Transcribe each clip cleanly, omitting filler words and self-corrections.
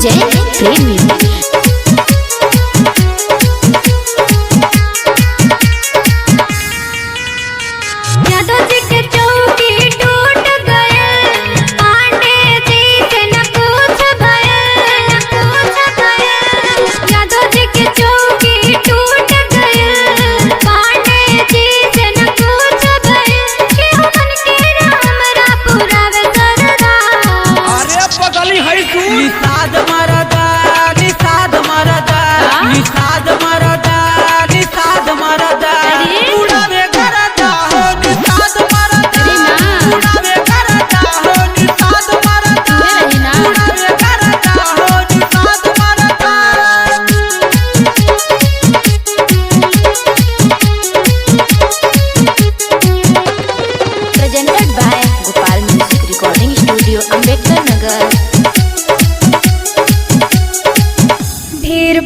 विजय प्रेमी।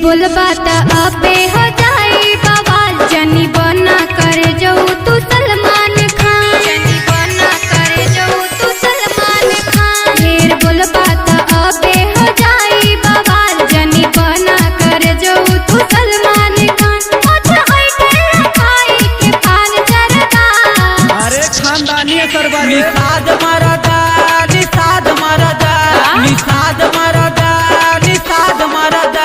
बोलबा त अबे हो जाई बवाल, जनी बना करे जाऊ तू सलमान खान, जनी बना करे जाऊ तू सलमान खान। ढेर बोलबा त अबे हो जाई बवाल, जनी बना करे जाऊ तू सलमान खान। अच्छा ओई तेरा खाई के पान चरदा, अरे खानदानी सरबार निषाद मरदा, निषाद मरदा, निषाद मरदा, निषाद मरदा।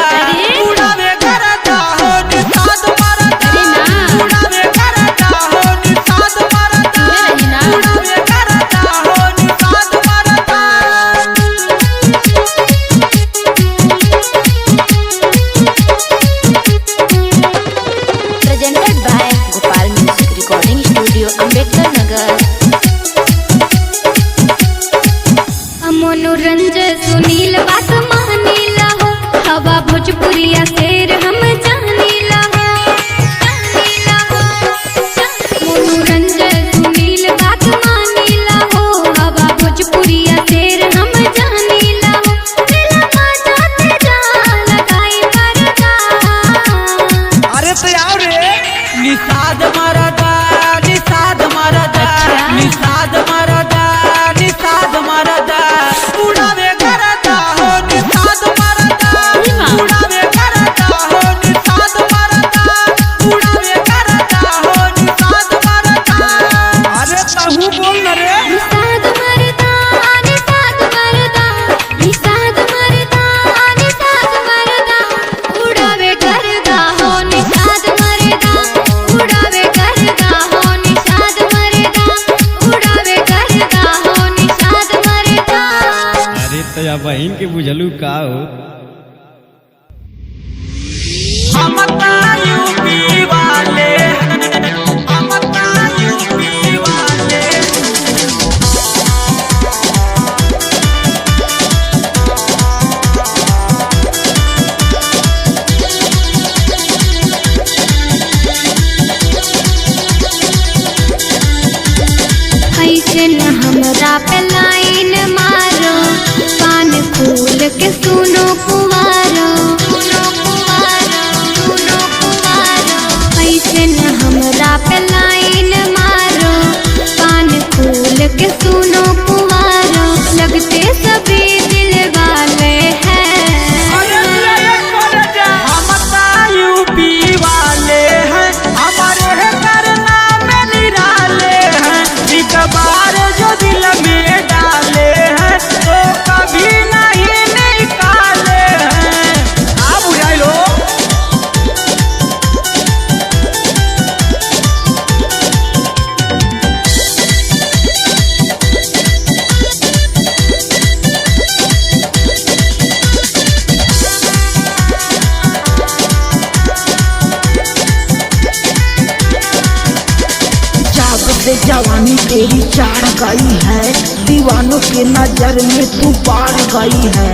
मनोरंजन सुनील बात मानीला हो, हवा भोजपुरिया शेर हम जानीला हो, जानीला हो। मनोरंजन सुनील बात मानीला हो, हवा भोजपुरिया शेर हम जानीला हो। दिला जाते जा लगाई परदा, अरे तो आओ रे निषाद मरदा, निषाद मरदा, निषाद मरदा, निषाद मरदा। उड़ावे करता हो निषाद मरदा, उड़ावे करता हो निषाद मरदा, उड़ावे करता हो निषाद मरदा। अरे तहु बोल न रे निषाद मरदा, निषाद मरदा, निषाद मरदा, निषाद मरदा। उड़ावे करदा हो निषाद मरदा, उड़ावे करदा हो निषाद मरदा, उड़ावे करदा हो निषाद मरदा। अरे तो या बहन के बुझलू का हो। यूपी वाले, यूपी वाले। ऐसे न हमरा पे लाइन मारो, कान खोल के सुनो पुवारो, सुनो पुवारो, सुनो पुवारो। ऐसे न हमरा पे लाइन मारो, कान खोल के सुनो पुवारो। लगते सभी दिल वाले हैं, हम यूपी वाले हैं, हमारे करना में निराले हैं। एक बार जो दिल में डाले हैं तो कभी नहीं निकाले हैं। आप बुझाई लो से जवानी तेरी चार गई है, दीवानों के नजर में तू पार गई है।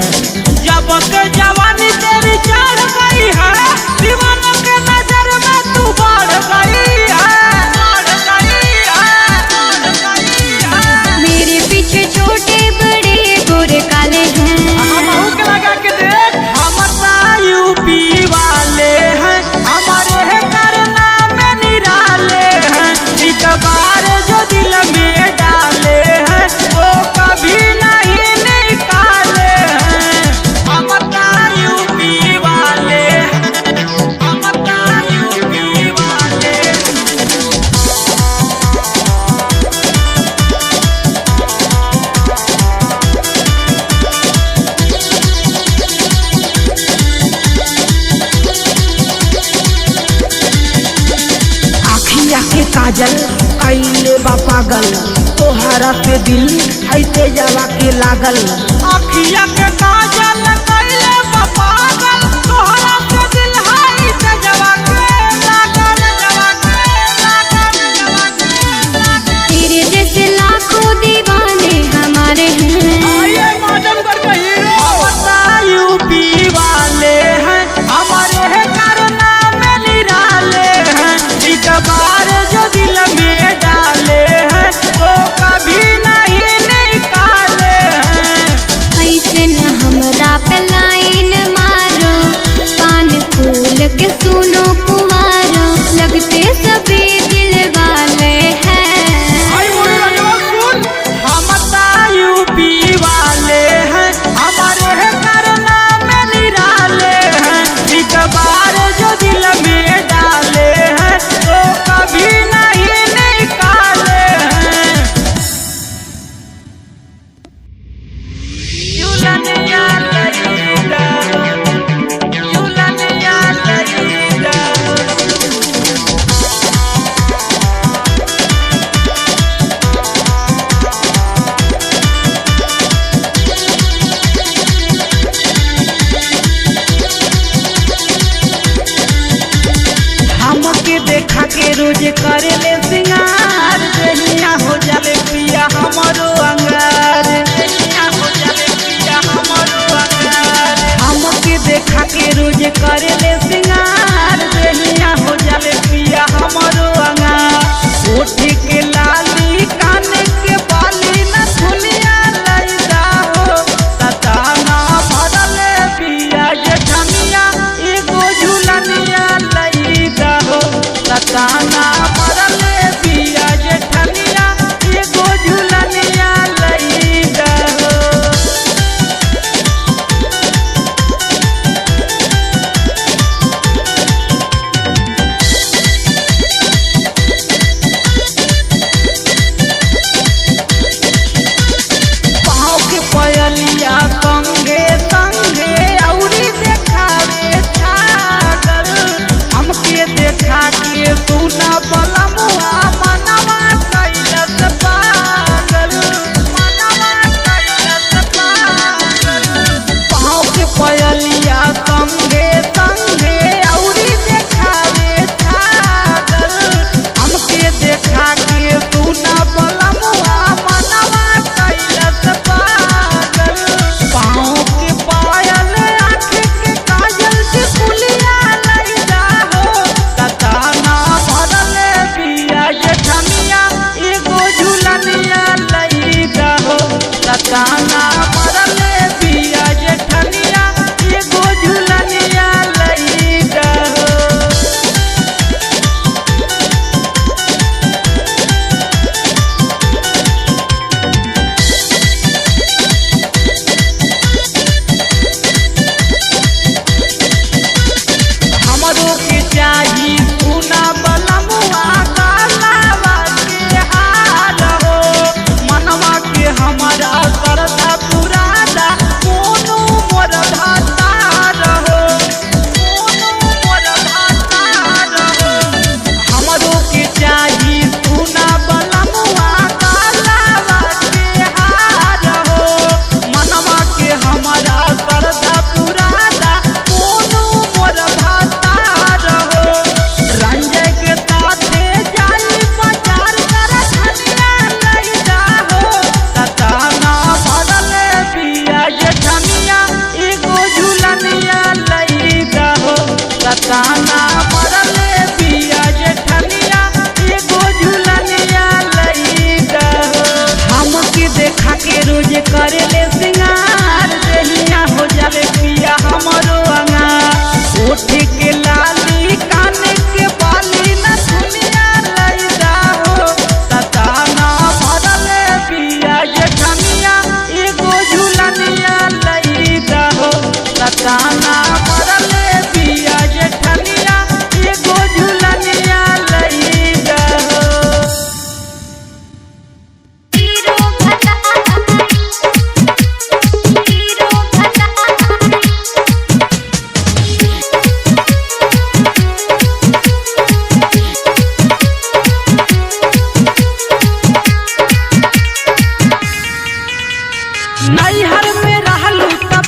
जब के जवानी तेरी चार गई है, दीवानों के नजर में तू बढ़ गई है, बढ़ गई है, बढ़ गई है। मेरे पीछे छोटे बड़े गोरे काले हैं। हम के लगा के देख, हम यूपी वाले हैं, हमारे करना में निराले हैं। एक बार जो दिल में डाले हैं वो कभी नहीं निकाले हैं। हम काजल कैले बा पागल तोहरा पे दिल ऐसे जवा के लागल। अखिया के काजल कैले बा पागल तोहरा पे दिल ऐसे जवा के लागल जवा के लागल। तेरे जैसे लाखों दीवाने हमारे हैं। आइए मॉडल पर हीरो बता यूपी वाले हैं हमारे है करना में निराले हैं। एक बार जो दिल में डाले हैं तो कभी नहीं निकाले हैं। ऐसे न हमरा पे लाइन मारो कान खोल के सुनो कुमारो लगते सभी दिल वाले हैं। हम यूपी वाले हैं हमारे है करना में निराले हैं। एक बार जो दिल में डाले हैं तो कभी नहीं निकाले हैं। झूलनिया लगेगा, झूलनिया लगेगा। हमके देखा के रोज करे ले सिंगार देहिया हो जाले पिया हमरो अंगार देहिया हो जाले पिया हमरो अंगार। हमके देखा के रोज करे ले सिंगार देहिया हो जाले पिया हमरो अंगार। ओठ के लाली कान के बाली न दुनिया लैदा हो सताना भरले पिया जेठनिया एगो झूलनिया लैदा हो सताना भरले पिया जेठनिया एगो झूलनिया लैदा हो। पाँव के पयलिया संगे संगे औरी देखावे छागल। हमके देखा के सुना बलमुआ मनवा कैलस पागल मनवा कैलस पागल। पाँव के पयलिया संगे संगे औरी देखावे छागल। हमके देखा के सुना बलमुआ मनवा कैलस पागल। पाँव के पायल आँख के काजल से फुलिया लैदा हो सताना भरले पिया जेठनिया एगो झूलनिया लैदा हो सताना भरले पिया जेठनिया एगो झूलनिया लैदा हो। हमरो के चाही सुना बलमुआ कालावा के हाल हो मनवा के हमारा सरदा पुरादा कोनो मोर भातार हो कोनो मोर भातार हो। हमरो के चाही सुना बलमुआ कालावा के हाल हो मनवा के हमारा सरदा पुरादा कोनो मोर भातार हो। रंजय के साथे जाई बाजार कर धनिया लैदा हो सताना भरले पिया जेठनिया एगो झूलनिया लैदा हो सताना भरले पिया जेठनिया एगो झूलनिया लैदा हो। हमके देखा के रोज करे ले सिंगार देहिया हो जाले पिया हमरो अंगार। ओठ के लाली कान के बाली न दुनिया लैदा हो सताना भरले पिया जेठनिया एगो झूलनिया लैदा हो सताना भरले पिया जेठनिया एगो झूलनिया लैदा हो। हीरो भला नैहर में रहलू त